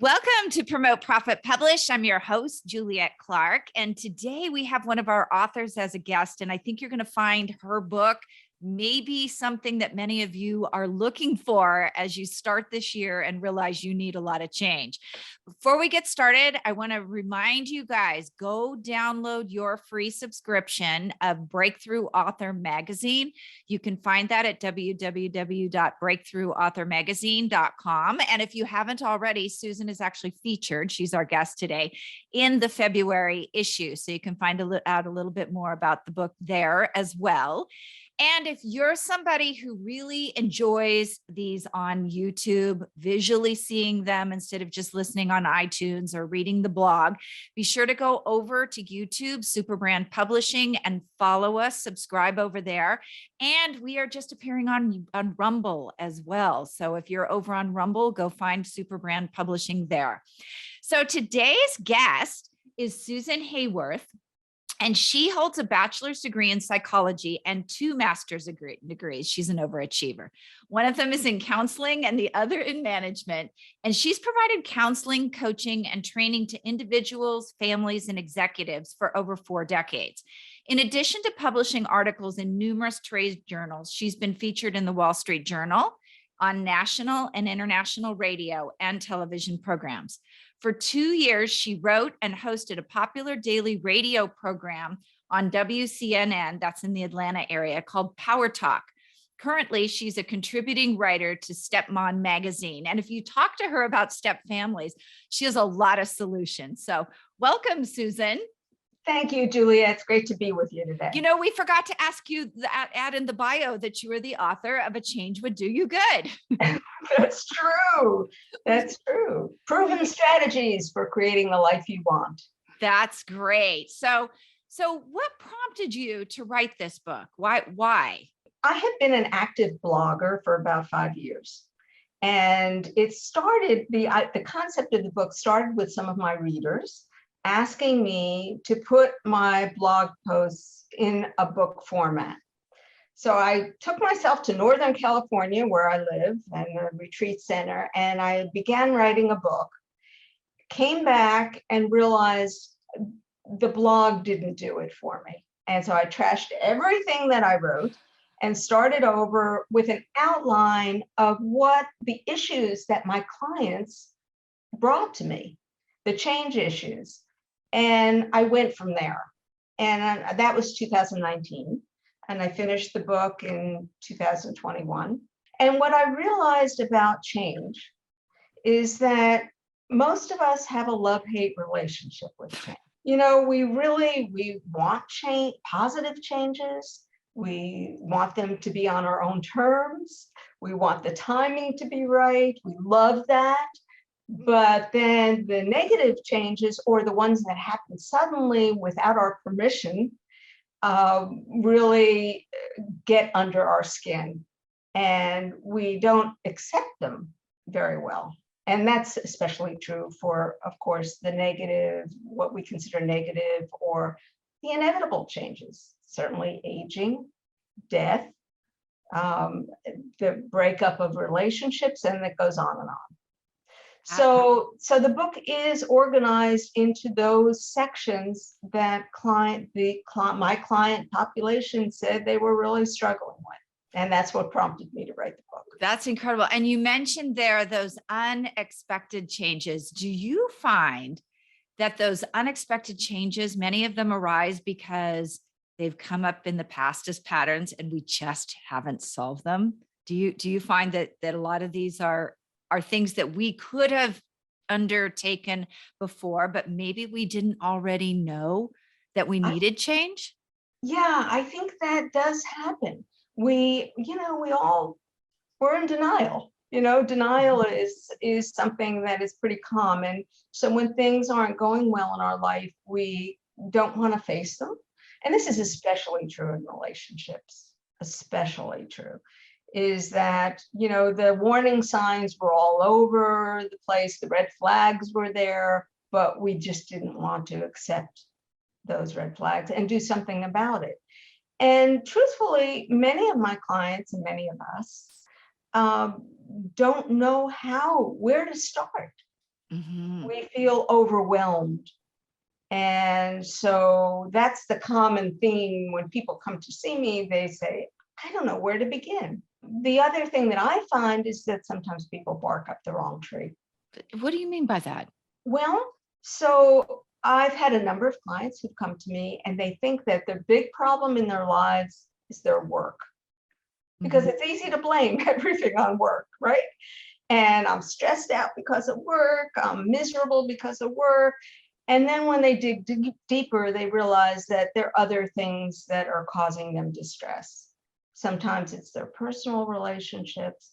Welcome to Promote, Profit, Publish. I'm your host, Juliet Clark. And today we have one of our authors as a guest. And I think you're going to find her book maybe something that many of you are looking for as you start this year and realize you need a lot of change. Before we get started, I want to remind you guys, go download your free subscription of Breakthrough Author Magazine. You can find that at www.breakthroughauthormagazine.com. And if you haven't already, Susan is actually featured. She's our guest today in the February issue. So you can find out a little bit more about the book there as well. And if you're somebody who really enjoys these on YouTube, visually seeing them instead of just listening on iTunes or reading the blog, be sure to go over to YouTube, Superbrand Publishing, and follow us, subscribe over there. And we are just appearing on Rumble as well. So if you're over on Rumble, go find Superbrand Publishing there. So today's guest is Susan Haworth. And she holds a bachelor's degree in psychology and 2 master's degrees. She's an overachiever. One of them is in counseling and the other in management. And she's provided counseling, coaching, and training to individuals, families, and executives for over 4 decades. In addition to publishing articles in numerous trade journals, she's been featured in the Wall Street Journal, on national and international radio and television programs. For 2 years, she wrote and hosted a popular daily radio program on WCNN, that's in the Atlanta area, called Power Talk. Currently, she's a contributing writer to Stepmom magazine. And if you talk to her about step families, she has a lot of solutions. So welcome, Susan. Thank you, Julia. It's great to be with you today. You know, we forgot to ask you that add in the bio that you were the author of A Change Would Do You Good. That's true. That's true. Proven strategies for creating the life you want. That's great. So what prompted you to write this book? Why? I have been an active blogger for about 5 years. And it started, the concept of the book started with some of my readers asking me to put my blog posts in a book format. So I took myself to Northern California, where I live, and a retreat center, and I began writing a book. Came back and realized the blog didn't do it for me. And so I trashed everything that I wrote and started over with an outline of what the issues that my clients brought to me, the change issues. And I went from there. And that was 2019. And I finished the book in 2021. And what I realized about change is that most of us have a love-hate relationship with change. You know, we want change, positive changes. We want them to be on our own terms. We want the timing to be right. We love that. But then the negative changes, or the ones that happen suddenly without our permission, really get under our skin, and we don't accept them very well. And that's especially true for, of course, the negative, what we consider negative, or the inevitable changes, certainly aging, death, the breakup of relationships, and it goes on and on. So the book is organized into those sections that my client population said they were really struggling with. And that's what prompted me to write the book. That's incredible. And you mentioned there those unexpected changes. Do you find that those unexpected changes, many of them arise because they've come up in the past as patterns and we just haven't solved them? Do you find that a lot of these are things that we could have undertaken before, but maybe we didn't already know that we needed change? Yeah, I think that does happen. We're in denial. Denial is something that is pretty common. So when things aren't going well in our life, we don't want to face them. And this is especially true in relationships, especially true. Is that, the warning signs were all over the place, the red flags were there, but we just didn't want to accept those red flags and do something about it. And truthfully, many of my clients and many of us don't know where to start. Mhm. We feel overwhelmed. And so that's the common theme when people come to see me. They say, I don't know where to begin. The other thing that I find is that sometimes people bark up the wrong tree. What do you mean by that? Well, so I've had a number of clients who've come to me and they think that the big problem in their lives is their work, because Mhm. it's easy to blame everything on work, right? And I'm stressed out because of work, I'm miserable because of work. And then when they dig deeper, they realize that there are other things that are causing them distress. Sometimes it's their personal relationships.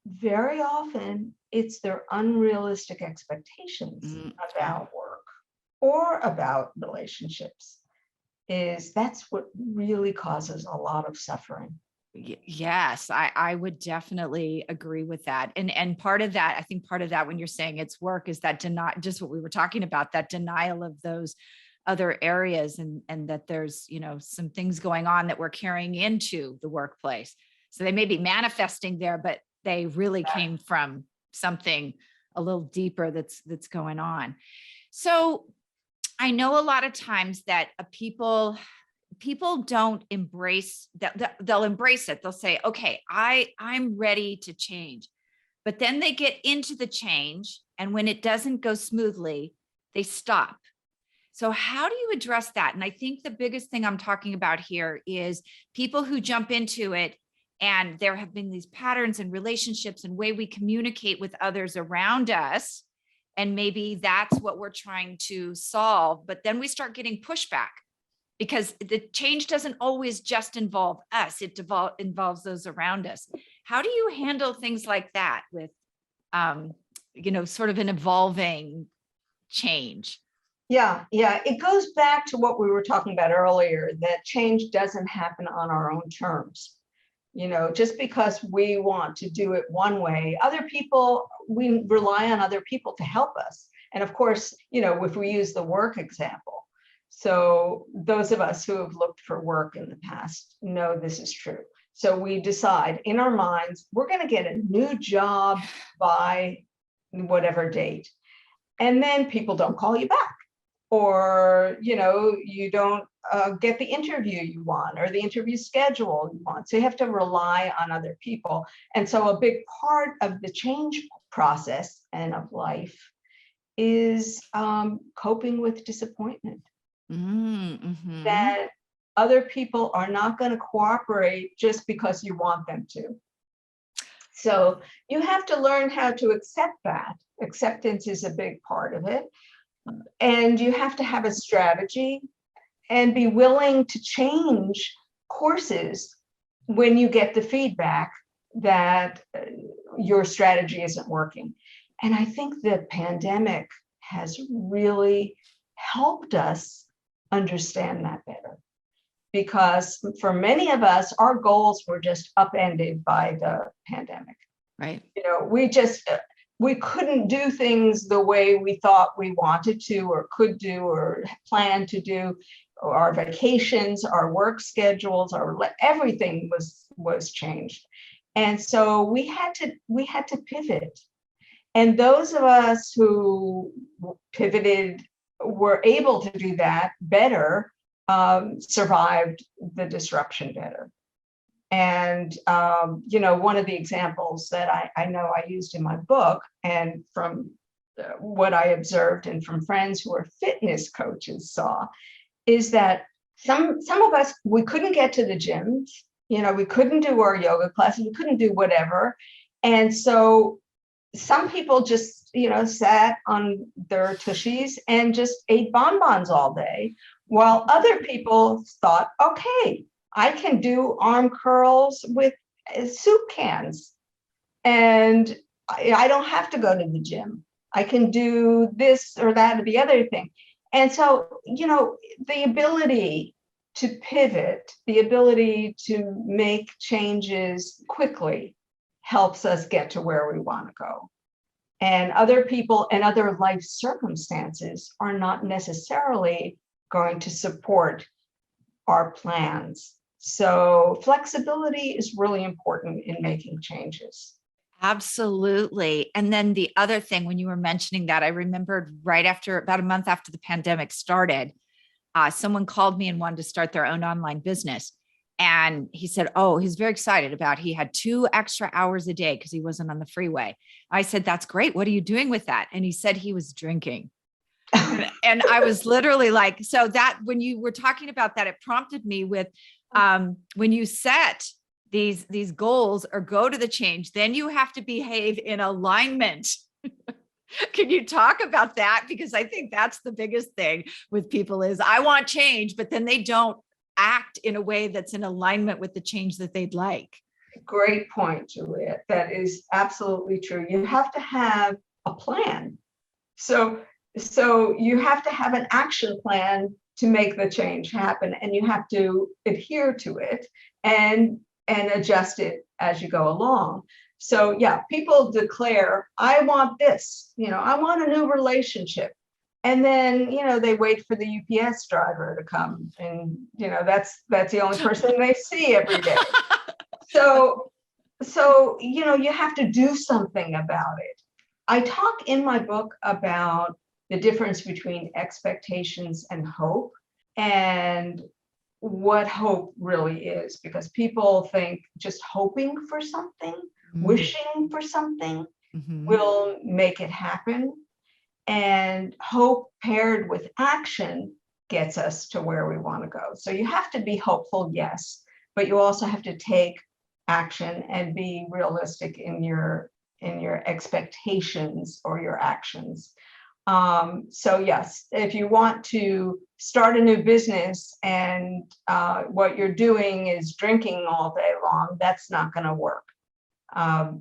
Very often, it's their unrealistic expectations Mm, yeah. about work or about relationships. That's what really causes a lot of suffering. Yes, I would definitely agree with that. And part of that, I think part of that when you're saying it's work is that just what we were talking about, that denial of those other areas, and that there's, some things going on that we're carrying into the workplace. So they may be manifesting there, but they really came from something a little deeper that's going on. So I know a lot of times that people don't embrace that. They'll embrace it. They'll say, okay, I'm ready to change. But then they get into the change, and when it doesn't go smoothly, they stop. So how do you address that? And I think the biggest thing I'm talking about here is people who jump into it, and there have been these patterns and relationships and way we communicate with others around us. And maybe that's what we're trying to solve. But then we start getting pushback, because the change doesn't always just involve us. It involves those around us. How do you handle things like that with, sort of an evolving change? Yeah, yeah. It goes back to what we were talking about earlier, that change doesn't happen on our own terms. Just because we want to do it one way, we rely on other people to help us. And of course, if we use the work example, so those of us who have looked for work in the past know this is true. So we decide in our minds, we're going to get a new job by whatever date. And then people don't call you back, or you don't get the interview you want, or the interview schedule you want. So you have to rely on other people. And so a big part of the change process and of life is coping with disappointment, Mm-hmm. that other people are not going to cooperate just because you want them to. So you have to learn how to accept that. Acceptance is a big part of it. And you have to have a strategy and be willing to change courses when you get the feedback that your strategy isn't working. And I think the pandemic has really helped us understand that better, because for many of us, our goals were just upended by the pandemic. Right. We couldn't do things the way we thought we wanted to or could do or planned to do. Our vacations, our work schedules, everything was changed. And so we had to pivot. And those of us who pivoted were able to do that better, survived the disruption better. And, one of the examples that I know I used in my book, and from what I observed and from friends who are fitness coaches saw, is that some of us, we couldn't get to the gyms, we couldn't do our yoga classes, we couldn't do whatever. And so some people just, sat on their tushies and just ate bonbons all day, while other people thought, okay, I can do arm curls with soup cans, and I don't have to go to the gym. I can do this or that or the other thing. And so, the ability to pivot, the ability to make changes quickly helps us get to where we want to go. And other people and other life circumstances are not necessarily going to support our plans. So flexibility is really important in making changes. Absolutely. And then the other thing, when you were mentioning that, I remembered right after, about a month after the pandemic started, someone called me and wanted to start their own online business. And he said, oh, he's very excited about, he had 2 extra hours a day because he wasn't on the freeway. I said, that's great. What are you doing with that? And he said he was drinking. And I was literally like, so that when you were talking about that, it prompted me with, when you set these goals or go to the change, then you have to behave in alignment. Can you talk about that? Because I think that's the biggest thing with people is, I want change, but then they don't act in a way that's in alignment with the change that they'd like. Great point, Juliet. That is absolutely true. You have to have a plan. So you have to have an action plan to make the change happen, and you have to adhere to it and adjust it as you go along. So yeah, people declare, I want this, I want a new relationship. And then, they wait for the UPS driver to come, and that's the only person they see every day. So you have to do something about it. I talk in my book about the difference between expectations and hope, and what hope really is, because people think just hoping for something, wishing for something will make it happen. And hope paired with action gets us to where we want to go. So you have to be hopeful, yes, but you also have to take action and be realistic in your expectations or your actions. So yes, if you want to start a new business and what you're doing is drinking all day long, that's not going to work.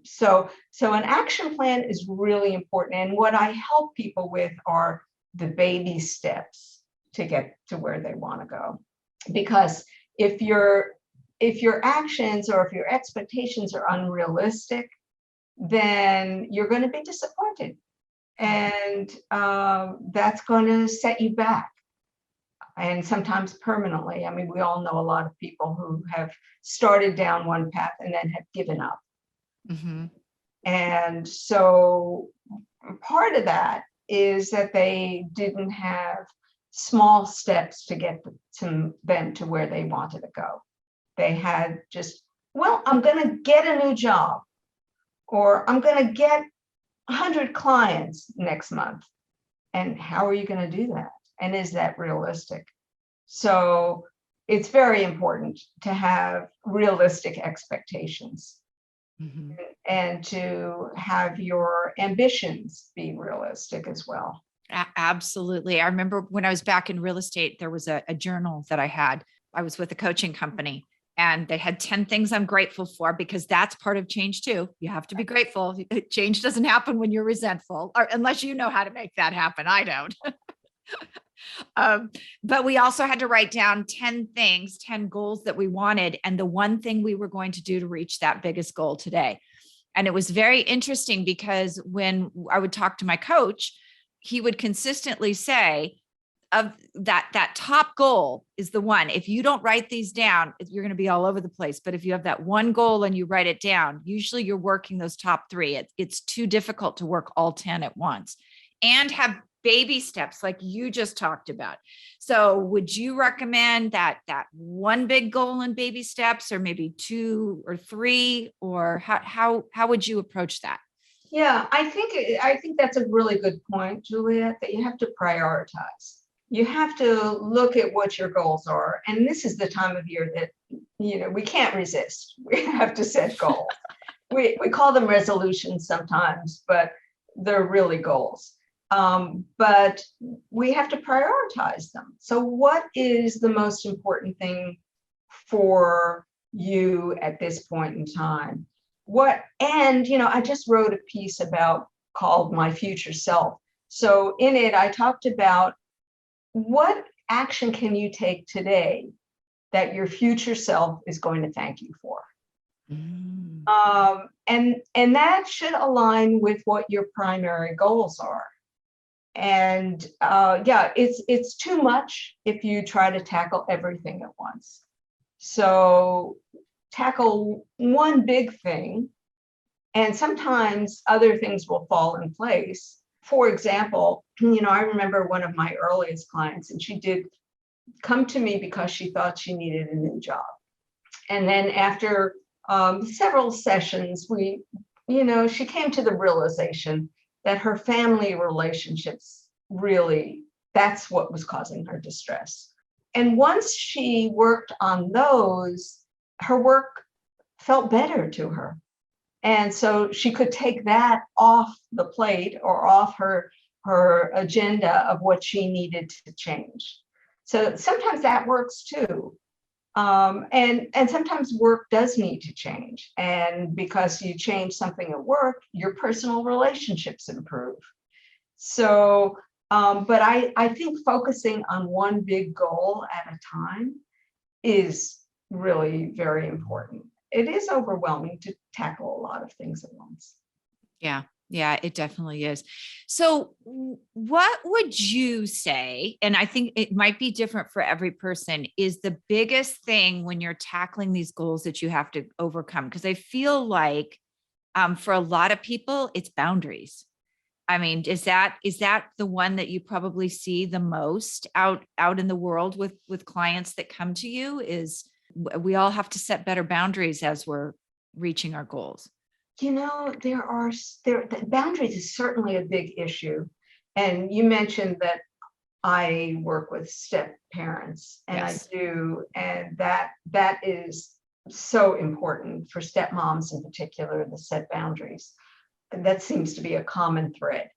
So an action plan is really important. And what I help people with are the baby steps to get to where they want to go. Because if your actions or if your expectations are unrealistic, then you're going to be disappointed. And that's going to set you back. And sometimes permanently. I mean, we all know a lot of people who have started down one path and then have given up. And so part of that is that they didn't have small steps to get them to where they wanted to go. They had just, well, I'm going to get a new job, or I'm going to get 100 clients next month. And how are you going to do that? And is that realistic? So it's very important to have realistic expectations. And to have your ambitions be realistic as well. Absolutely. I remember when I was back in real estate, there was a journal that I had. I was with a coaching company, and they had 10 things I'm grateful for, because that's part of change too. You have to be grateful. Change doesn't happen when you're resentful, or unless you know how to make that happen. I don't. But we also had to write down 10 things, 10 goals that we wanted, and the one thing we were going to do to reach that biggest goal today. And it was very interesting, because when I would talk to my coach, he would consistently say, of that top goal is the one. If you don't write these down, you're going to be all over the place. But if you have that one goal and you write it down, usually you're working those top 3. It's too difficult to work all 10 at once, and have baby steps like you just talked about. So would you recommend that one big goal in baby steps, or maybe 2 or 3, or how would you approach that? Yeah, I think that's a really good point, Juliet, that you have to prioritize. You have to look at what your goals are. And this is the time of year that, we can't resist. We have to set goals. We call them resolutions sometimes, but they're really goals. But we have to prioritize them. So what is the most important thing for you at this point in time? I just wrote a piece called My Future Self. So in it, I talked about what action can you take today that your future self is going to thank you for. And that should align with what your primary goals are. And it's too much if you try to tackle everything at once. So tackle one big thing And sometimes other things will fall in place. For example, I remember one of my earliest clients, and she did come to me because she thought she needed a new job. And then after several sessions, she came to the realization that her family relationships really, that's what was causing her distress. And once she worked on those, her work felt better to her. And so she could take that off the plate or off her agenda of what she needed to change. So sometimes that works too. And sometimes work does need to change. And because you change something at work, your personal relationships improve. So, but I think focusing on one big goal at a time is really very important. It is overwhelming to tackle a lot of things at once. Yeah. Yeah, it definitely is. So what would you say, and I think it might be different for every person, is the biggest thing when you're tackling these goals that you have to overcome? Because I feel like for a lot of people, it's boundaries. I mean, is that the one that you probably see the most out in the world with clients that come to you? Is we all have to set better boundaries as we're reaching our goals? The boundaries is certainly a big issue. And you mentioned that I work with step parents, and Yes. I do, and that is so important for stepmoms in particular, to set boundaries. And that seems to be a common thread.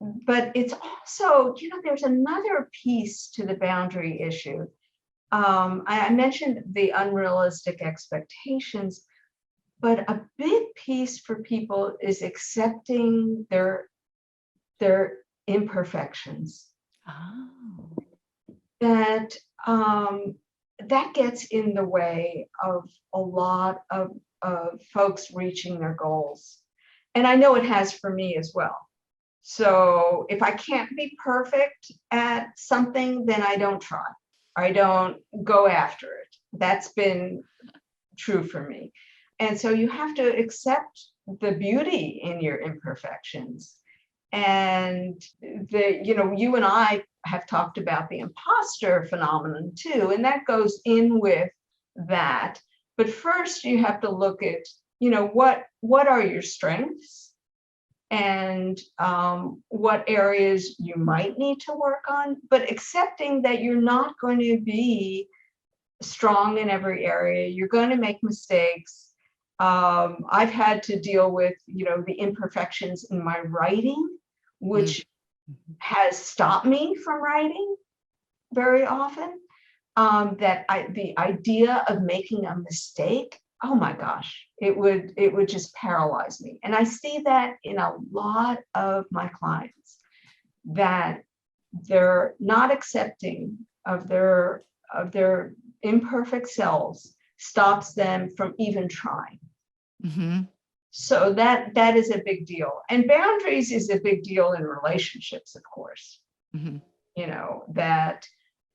But it's also, there's another piece to the boundary issue. I mentioned the unrealistic expectations, but a big piece for people is accepting their imperfections. Oh. That gets in the way of a lot of folks reaching their goals. And I know it has for me as well. So if I can't be perfect at something, then I don't try. I don't go after it. That's been true for me. And so you have to accept the beauty in your imperfections. And you and I have talked about the imposter phenomenon too, and that goes in with that. But first you have to look at, what are your strengths, and what areas you might need to work on, but accepting that you're not going to be strong in every area. You're going to make mistakes. I've had to deal with, the imperfections in my writing, which has stopped me from writing very often. The idea of making a mistake, oh my gosh, it would just paralyze me. And I see that in a lot of my clients, that they're not accepting of their imperfect selves, stops them from even trying. Mm-hmm. So that is a big deal. And boundaries is a big deal in relationships, of course. Mm-hmm. That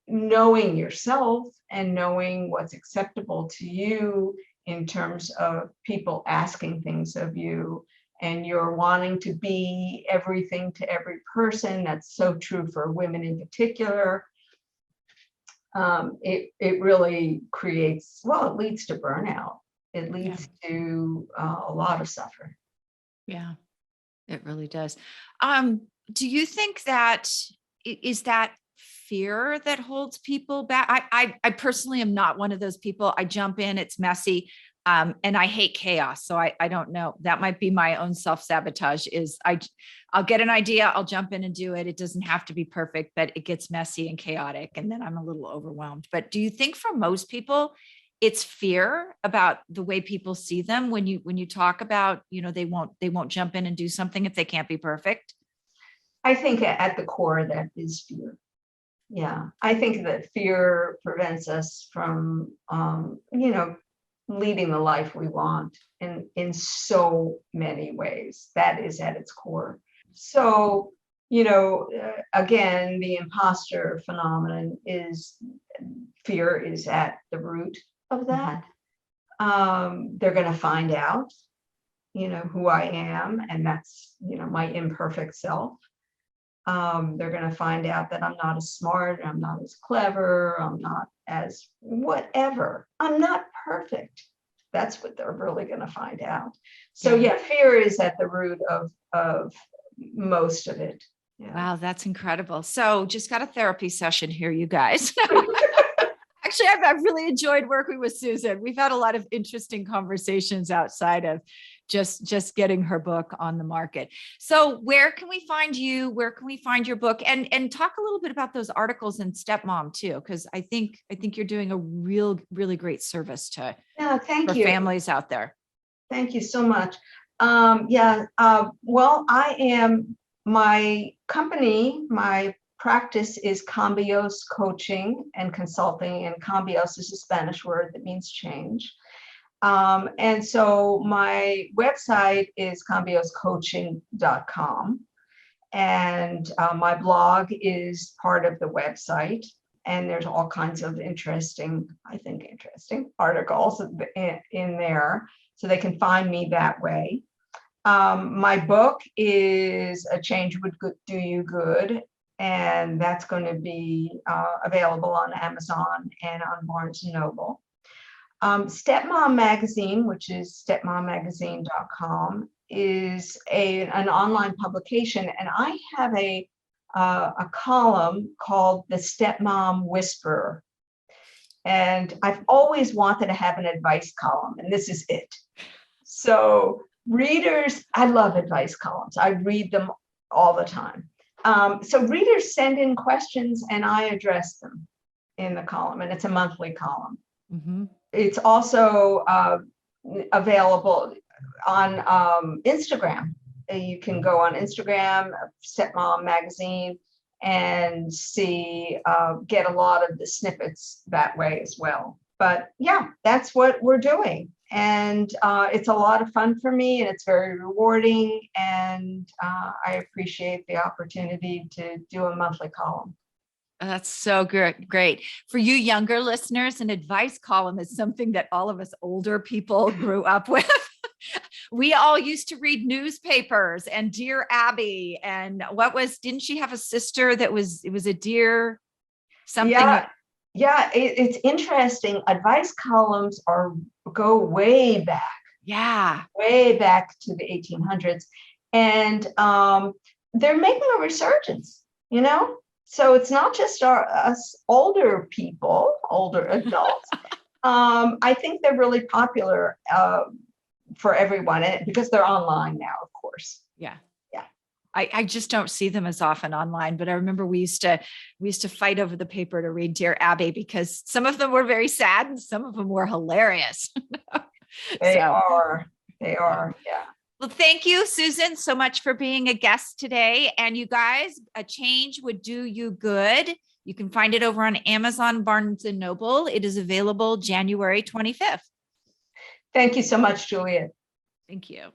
knowing yourself and knowing what's acceptable to you in terms of people asking things of you, and you're wanting to be everything to every person. That's so true for women in particular. It really creates, it leads to burnout. It leads to a lot of suffering. Yeah, it really does. Do you think that is that fear that holds people back? I personally am not one of those people. I jump in, it's messy. And I hate chaos. So I don't know. That might be my own self-sabotage. I'll get an idea, I'll jump in and do it. It doesn't have to be perfect, but it gets messy and chaotic. And then I'm a little overwhelmed. But do you think for most people, it's fear about the way people see them when you talk about, they won't jump in and do something if they can't be perfect? I think at the core that is fear. Yeah. I think that fear prevents us from, leading the life we want in so many ways. That is at its core. So, again, the imposter phenomenon is, fear is at the root of that. They're going to find out. who I am, and that's, my imperfect self. They're going to find out that I'm not as smart, I'm not as clever, I'm not as whatever. I'm not perfect. That's what they're really going to find out. So yeah, fear is at the root of most of it. Yeah. Wow, that's incredible. So just got a therapy session here, you guys. Actually, I've really enjoyed working with Susan. We've had a lot of interesting conversations outside of just getting her book on the market. So where can we find you? Where can we find your book? And talk a little bit about those articles in Stepmom too, because I think you're doing a really great service to thank you. families out there. Thank you so much. Well, I am, my company, my practice is Cambios Coaching and Consulting, and Cambios is a Spanish word that means change. And so my website is cambioscoaching.com, and my blog is part of the website, and there's all kinds of interesting articles in there, so they can find me that way. My book is A Change Would Do You Good, and that's going to be available on Amazon and on Barnes & Noble. Stepmom Magazine, which is stepmommagazine.com, is an online publication, and I have a column called The Stepmom Whisperer. And I've always wanted to have an advice column, and this is it. So readers, I love advice columns. I read them all the time. So readers send in questions and I address them in the column, and it's a monthly column. Mm-hmm. It's also available on Instagram. You can go on Instagram, Stepmom Magazine, and see, get a lot of the snippets that way as well. But yeah, that's what we're doing. And it's a lot of fun for me, and it's very rewarding. And I appreciate the opportunity to do a monthly column. That's so great. For you younger listeners, an advice column is something that all of us older people grew up with. We all used to read newspapers and Dear Abby. And didn't she have a sister that it was a Dear something? Yeah, it's interesting. Advice columns go way back. Yeah. Way back to the 1800s. And they're making a resurgence, So it's not just us older people, older adults. I think they're really popular for everyone, because they're online now, of course. Yeah. I just don't see them as often online, but I remember we used to fight over the paper to read Dear Abby, because some of them were very sad and some of them were hilarious. They are, yeah. Well, thank you, Susan, so much for being a guest today. And you guys, A Change Would Do You Good. You can find it over on Amazon, Barnes & Noble. It is available January 25th. Thank you so much, Juliet. Thank you.